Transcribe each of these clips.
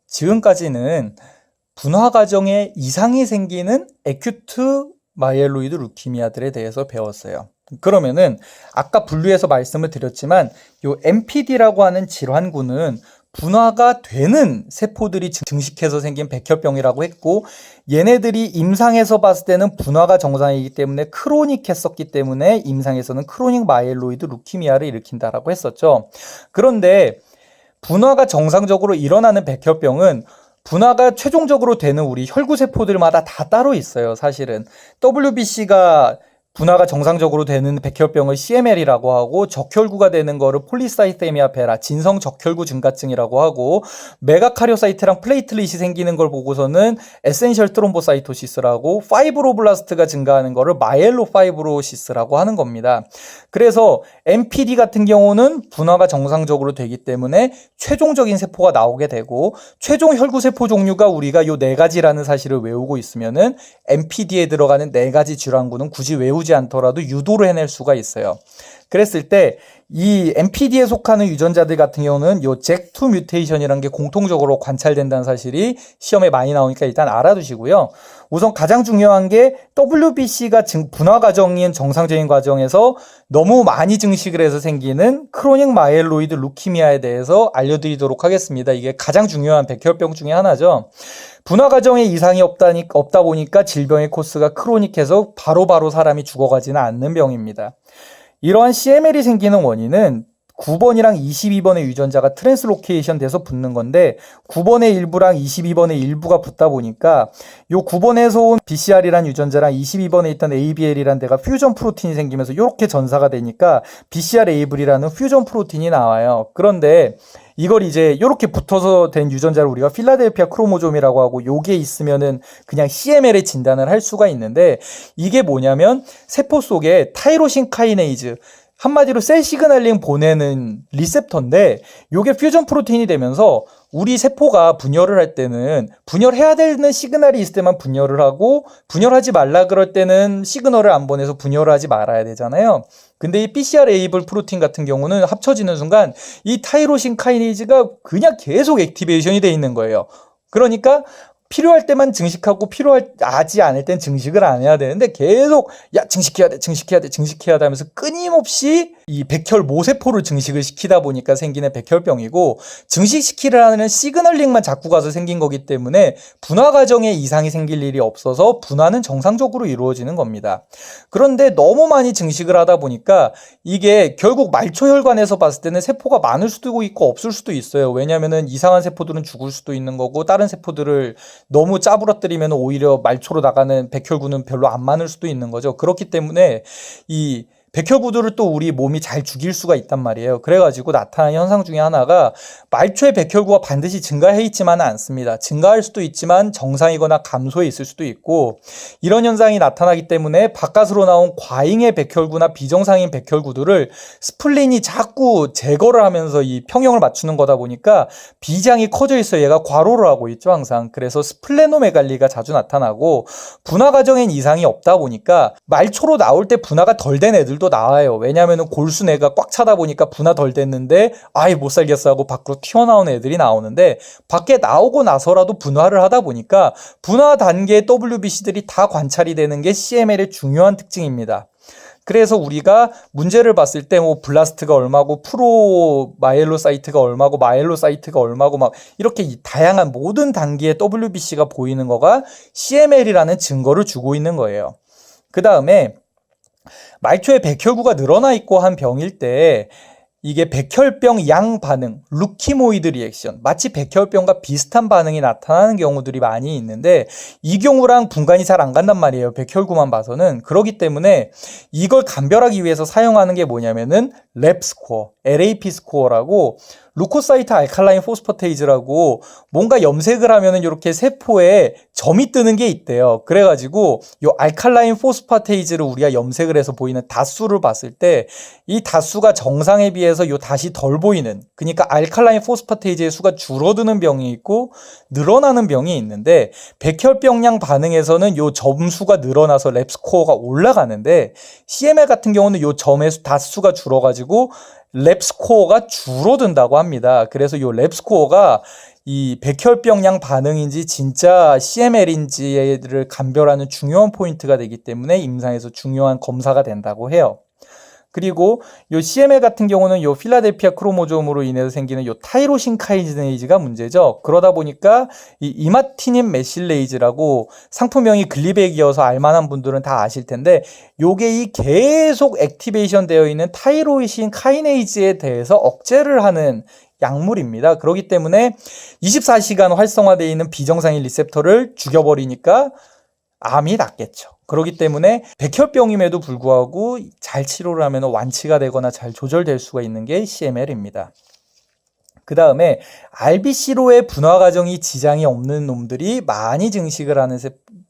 지금까지는 분화 과정에 이상이 생기는 에큐트 마이엘로이드 루키미아들에 대해서 배웠어요. 그러면은 아까 분류해서 말씀을 드렸지만 요 MPD라고 하는 질환군은 분화가 되는 세포들이 증식해서 생긴 백혈병이라고 했고, 얘네들이 임상에서 봤을 때는 분화가 정상이기 때문에 크로닉했었기 때문에 임상에서는 크로닉 마이엘로이드 루키미아를 일으킨다라고 했었죠. 그런데 분화가 정상적으로 일어나는 백혈병은 분화가 최종적으로 되는 우리 혈구세포들마다 다 따로 있어요. 사실은 WBC가 분화가 정상적으로 되는 백혈병을 CML이라고 하고, 적혈구가 되는 거를 폴리사이테미아 베라, 진성 적혈구 증가증이라고 하고, 메가카리오사이트랑 플레이틀릿이 생기는 걸 보고서는 에센셜 트롬보사이토시스라고, 파이브로블라스트가 증가하는 거를 마이엘로파이브로시스라고 하는 겁니다. 그래서 MPD 같은 경우는 분화가 정상적으로 되기 때문에 최종적인 세포가 나오게 되고, 최종 혈구세포 종류가 우리가 요 네 가지라는 사실을 외우고 있으면은 MPD에 들어가는 네 가지 질환군은 굳이 외우지 않더라도 유도를 해낼 수가 있어요. 그랬을 때 이 MPD에 속하는 유전자들 같은 경우는 요 잭2 뮤테이션이라는 게 공통적으로 관찰된다는 사실이 시험에 많이 나오니까 일단 알아두시고요. 우선 가장 중요한 게 WBC가 분화 과정인 정상적인 과정에서 너무 많이 증식을 해서 생기는 크로닉 마이엘로이드 루키미아에 대해서 알려드리도록 하겠습니다. 이게 가장 중요한 백혈병 중에 하나죠. 분화 과정에 이상이 없다 보니까 질병의 코스가 크로닉해서 바로바로 사람이 죽어가지는 않는 병입니다. 이러한 CML이 생기는 원인은 9번이랑 22번의 유전자가 트랜스로케이션 돼서 붙는 건데, 9번의 일부랑 22번의 일부가 붙다 보니까 요 9번에서 온 BCR이란 유전자랑 22번에 있던 ABL이란 데가 퓨전 프로틴이 생기면서 이렇게 전사가 되니까 BCR-ABL이라는 퓨전 프로틴이 나와요. 그런데 이걸 이제 이렇게 붙어서 된 유전자를 우리가 필라델피아 크로모좀이라고 하고, 요게 있으면은 그냥 CML에 진단을 할 수가 있는데, 이게 뭐냐면 세포 속에 타이로신 카이네이즈, 한마디로 셀 시그널링 보내는 리셉터인데, 요게 퓨전 프로틴이 되면서 우리 세포가 분열을 할 때는 분열해야 되는 시그널이 있을 때만 분열을 하고, 분열하지 말라 그럴 때는 시그널을 안 보내서 분열을 하지 말아야 되잖아요. 근데 이 BCR-ABL 프로틴 같은 경우는 합쳐지는 순간 이 타이로신 카이네이즈가 그냥 계속 액티베이션이 돼 있는 거예요. 그러니까 필요할 때만 증식하고 필요하지 않을 땐 증식을 안 해야 되는데, 계속 증식해야 돼 하면서 끊임없이 이 백혈 모세포를 증식을 시키다 보니까 생기는 백혈병이고, 증식시키려는 시그널링만 자꾸 가서 생긴 거기 때문에 분화 과정에 이상이 생길 일이 없어서 분화는 정상적으로 이루어지는 겁니다. 그런데 너무 많이 증식을 하다 보니까 이게 결국 말초혈관에서 봤을 때는 세포가 많을 수도 있고 없을 수도 있어요. 왜냐면은 이상한 세포들은 죽을 수도 있는 거고, 다른 세포들을 너무 짜부러뜨리면 오히려 말초로 나가는 백혈구는 별로 안 많을 수도 있는 거죠. 그렇기 때문에 이 백혈구들을 또 우리 몸이 잘 죽일 수가 있단 말이에요. 그래가지고 나타나는 현상 중에 하나가, 말초의 백혈구가 반드시 증가해 있지만은 않습니다. 증가할 수도 있지만 정상이거나 감소해 있을 수도 있고, 이런 현상이 나타나기 때문에 바깥으로 나온 과잉의 백혈구나 비정상인 백혈구들을 스플린이 자꾸 제거를 하면서 이 평형을 맞추는 거다 보니까 비장이 커져 있어요. 얘가 과로를 하고 있죠, 항상. 그래서 스플레노메갈리가 자주 나타나고, 분화 과정엔 이상이 없다 보니까 말초로 나올 때 분화가 덜 된 애들 도 나와요. 왜냐하면 골수내가 꽉 차다 보니까 분화 덜 됐는데 아예 못 살겠어 하고 밖으로 튀어나오는 애들이 나오는데, 밖에 나오고 나서라도 분화를 하다 보니까 분화 단계의 WBC들이 다 관찰이 되는 게 CML의 중요한 특징입니다. 그래서 우리가 문제를 봤을 때 뭐 블라스트가 얼마고, 프로 마이엘로사이트가 얼마고, 마이엘로사이트가 얼마고, 막 이렇게 다양한 모든 단계의 WBC가 보이는 거가 CML이라는 증거를 주고 있는 거예요. 그 다음에 말초에 백혈구가 늘어나 있고 한 병일 때 이게 백혈병 양 반응, 루키모이드 리액션, 마치 백혈병과 비슷한 반응이 나타나는 경우들이 많이 있는데, 이 경우랑 분간이 잘 안 간단 말이에요. 백혈구만 봐서는. 그렇기 때문에 이걸 감별하기 위해서 사용하는 게 뭐냐면은 랩 스코어, LAP 스코어라고, 루코사이트 알칼라인 포스퍼테이즈라고, 뭔가 염색을 하면은 이렇게 세포에 점이 뜨는 게 있대요. 그래가지고 요 알칼라인 포스파테이즈를 우리가 염색을 해서 보이는 닷수를 봤을 때, 이 닷수가 정상에 비해서 요 닷이 덜 보이는, 그러니까 알칼라인 포스파테이즈의 수가 줄어드는 병이 있고 늘어나는 병이 있는데, 백혈병량 반응에서는 요 점수가 늘어나서 랩 스코어가 올라가는데, CML 같은 경우는 요 점의 닷수가 줄어가지고 랩 스코어가 줄어든다고 합니다. 그래서 요 랩 스코어가 이 백혈병량 반응인지 진짜 CML인지를 감별하는 중요한 포인트가 되기 때문에 임상에서 중요한 검사가 된다고 해요. 그리고 요 CML 같은 경우는 요 필라델피아 크로모솜으로 인해서 생기는 요 타이로신 카이네이즈가 문제죠. 그러다 보니까 이 이마티닌 메실레이즈라고 상품명이 글리백이어서 알만한 분들은 다 아실 텐데, 요게 이 계속 액티베이션 되어 있는 타이로신 카이네이즈에 대해서 억제를 하는 약물입니다. 그렇기 때문에 24시간 활성화되어 있는 비정상인 리셉터를 죽여버리니까 암이 낫겠죠. 그렇기 때문에 백혈병임에도 불구하고 잘 치료를 하면 완치가 되거나 잘 조절될 수가 있는 게 CML입니다. 그 다음에 RBC로의 분화 과정이 지장이 없는 놈들이 많이 증식을 하는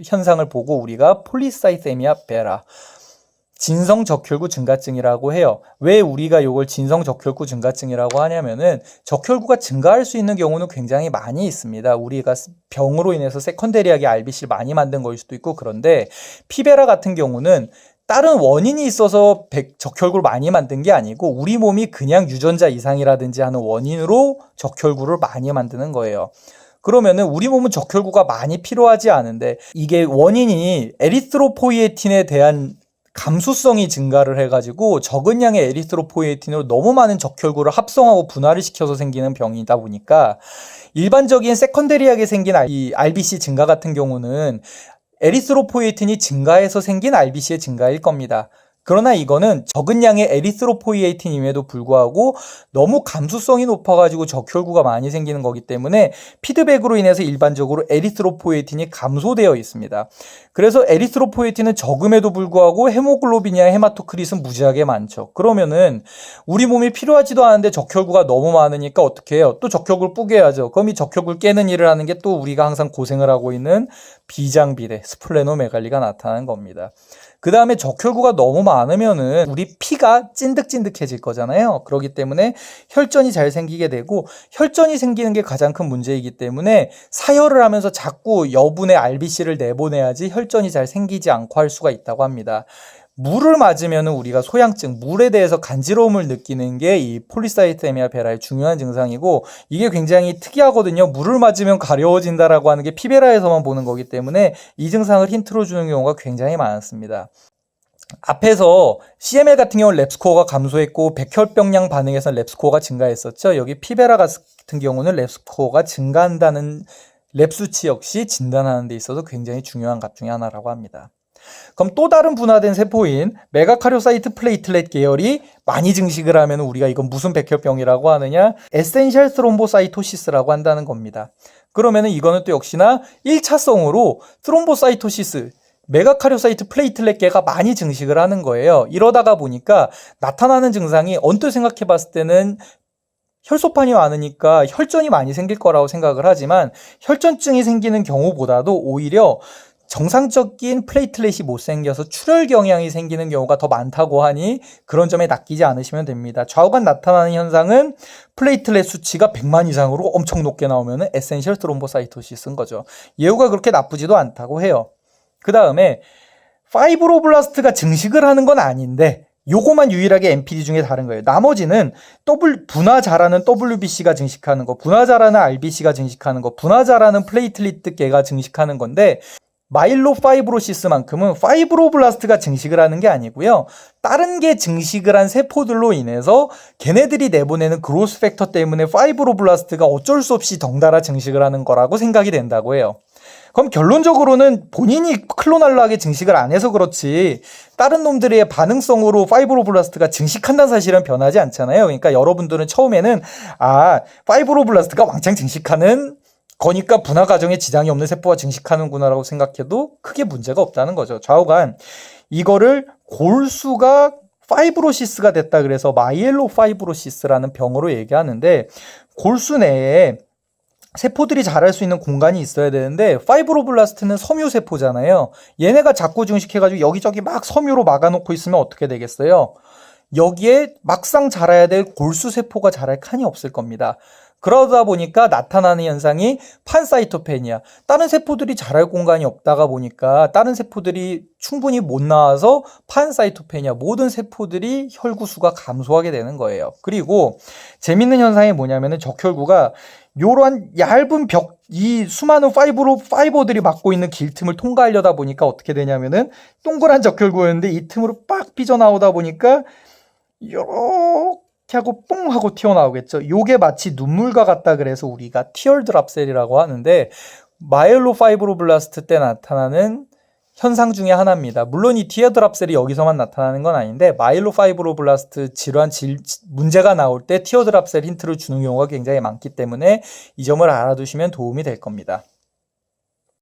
현상을 보고 우리가 폴리사이세미아 베라, 진성적혈구 증가증이라고 해요. 왜 우리가 이걸 진성적혈구 증가증이라고 하냐면은 적혈구가 증가할 수 있는 경우는 굉장히 많이 있습니다. 우리가 병으로 인해서 세컨데리하게 RBC를 많이 만든 거일 수도 있고, 그런데 피베라 같은 경우는 다른 원인이 있어서 적혈구를 많이 만든 게 아니고 우리 몸이 그냥 유전자 이상이라든지 하는 원인으로 적혈구를 많이 만드는 거예요. 그러면은 우리 몸은 적혈구가 많이 필요하지 않은데 이게 원인이 에리스로포이에틴에 대한 감수성이 증가를 해가지고 적은 양의 에리스로포이에틴으로 너무 많은 적혈구를 합성하고 분화를 시켜서 생기는 병이다 보니까 일반적인 세컨데리하게 생긴 이 RBC 증가 같은 경우는 에리스로포이에틴이 증가해서 생긴 RBC의 증가일 겁니다. 그러나 이거는 적은 양의 에리스로포이에틴임에도 불구하고 너무 감수성이 높아가지고 적혈구가 많이 생기는 거기 때문에 피드백으로 인해서 일반적으로 에리스로포이에틴이 감소되어 있습니다. 그래서 에리스로포이에틴은 적음에도 불구하고 헤모글로빈이나 헤마토크릿은 무지하게 많죠. 그러면은 우리 몸이 필요하지도 않은데 적혈구가 너무 많으니까 어떻게 해요? 또 적혈구를 뿌개야죠. 그럼 이 적혈구를 깨는 일을 하는 게 또 우리가 항상 고생을 하고 있는 비장비대, 스플레노메갈리가 나타나는 겁니다. 그 다음에 적혈구가 너무 많으면은 우리 피가 찐득찐득해질 거잖아요. 그렇기 때문에 혈전이 잘 생기게 되고, 혈전이 생기는 게 가장 큰 문제이기 때문에 사혈을 하면서 자꾸 여분의 RBC를 내보내야지 혈전이 잘 생기지 않고 할 수가 있다고 합니다. 물을 맞으면 우리가 소양증, 물에 대해서 간지러움을 느끼는 게 이 폴리사이세미아 베라의 중요한 증상이고, 이게 굉장히 특이하거든요. 물을 맞으면 가려워진다라고 하는 게 피베라에서만 보는 거기 때문에 이 증상을 힌트로 주는 경우가 굉장히 많습니다. 앞에서 CML 같은 경우는 랩스코어가 감소했고 백혈병량 반응에서 랩스코어가 증가했었죠. 여기 피베라 같은 경우는 랩스코어가 증가한다는 랩 수치 역시 진단하는 데 있어서 굉장히 중요한 것 중에 하나라고 합니다. 그럼 또 다른 분화된 세포인 메가카리오사이트 플레이틀렛 계열이 많이 증식을 하면 우리가 이건 무슨 백혈병이라고 하느냐? 에센셜 스롬보사이토시스라고 한다는 겁니다. 그러면은 이거는 또 역시나 1차성으로 스롬보사이토시스, 메가카리오사이트 플레이틀렛계가 많이 증식을 하는 거예요. 이러다가 보니까 나타나는 증상이 언뜻 생각해 봤을 때는 혈소판이 많으니까 혈전이 많이 생길 거라고 생각을 하지만 혈전증이 생기는 경우보다도 오히려 정상적인 플레이틀렛이 못 생겨서 출혈 경향이 생기는 경우가 더 많다고 하니 그런 점에 낚이지 않으시면 됩니다. 좌우간 나타나는 현상은 플레이틀렛 수치가 100만 이상으로 엄청 높게 나오면 에센셜 스롬보사이토시스인 거죠. 예후가 그렇게 나쁘지도 않다고 해요. 그 다음에 파이브로블라스트가 증식을 하는 건 아닌데 요거만 유일하게 MPD 중에 다른 거예요. 나머지는 분화 잘하는 WBC가 증식하는 거, 분화 잘하는 RBC가 증식하는 거, 분화 잘하는 플레이틀릿계가 증식하는 건데 마일로파이브로시스만큼은 파이브로블라스트가 증식을 하는 게 아니고요. 다른 게 증식을 한 세포들로 인해서 걔네들이 내보내는 그로스 팩터 때문에 파이브로블라스트가 어쩔 수 없이 덩달아 증식을 하는 거라고 생각이 된다고 해요. 그럼 결론적으로는 본인이 클로날라하게 증식을 안 해서 그렇지 다른 놈들의 반응성으로 파이브로블라스트가 증식한다는 사실은 변하지 않잖아요. 그러니까 여러분들은 처음에는 파이브로블라스트가 왕창 증식하는 거니까 분화 과정에 지장이 없는 세포가 증식하는구나라고 생각해도 크게 문제가 없다는 거죠. 좌우간 이거를 골수가 파이브로시스가 됐다 그래서 마이엘로 파이브로시스라는 병으로 얘기하는데, 골수 내에 세포들이 자랄 수 있는 공간이 있어야 되는데 파이브로블라스트는 섬유세포잖아요. 얘네가 자꾸 증식해가지고 여기저기 막 섬유로 막아놓고 있으면 어떻게 되겠어요? 여기에 막상 자라야 될 골수세포가 자랄 칸이 없을 겁니다. 그러다 보니까 나타나는 현상이 판사이토페니아. 다른 세포들이 자랄 공간이 없다가 보니까 다른 세포들이 충분히 못 나와서 판사이토페니아, 모든 세포들이 혈구수가 감소하게 되는 거예요. 그리고 재밌는 현상이 뭐냐면은 적혈구가 요런 얇은 벽, 이 수많은 파이버들이 막고 있는 길 틈을 통과하려다 보니까 어떻게 되냐면은 동그란 적혈구였는데 이 틈으로 빡 삐져나오다 보니까 요렇게 하고 뽕 하고 튀어나오겠죠. 요게 마치 눈물과 같다 그래서 우리가 티어드랍 셀이라고 하는데 마이엘로파이브로블라스트 때 나타나는 현상 중에 하나입니다. 물론 이 티어드랍 셀이 여기서만 나타나는 건 아닌데 마이엘로파이브로블라스트 질환 문제가 나올 때 티어드랍 셀 힌트를 주는 경우가 굉장히 많기 때문에 이 점을 알아두시면 도움이 될 겁니다.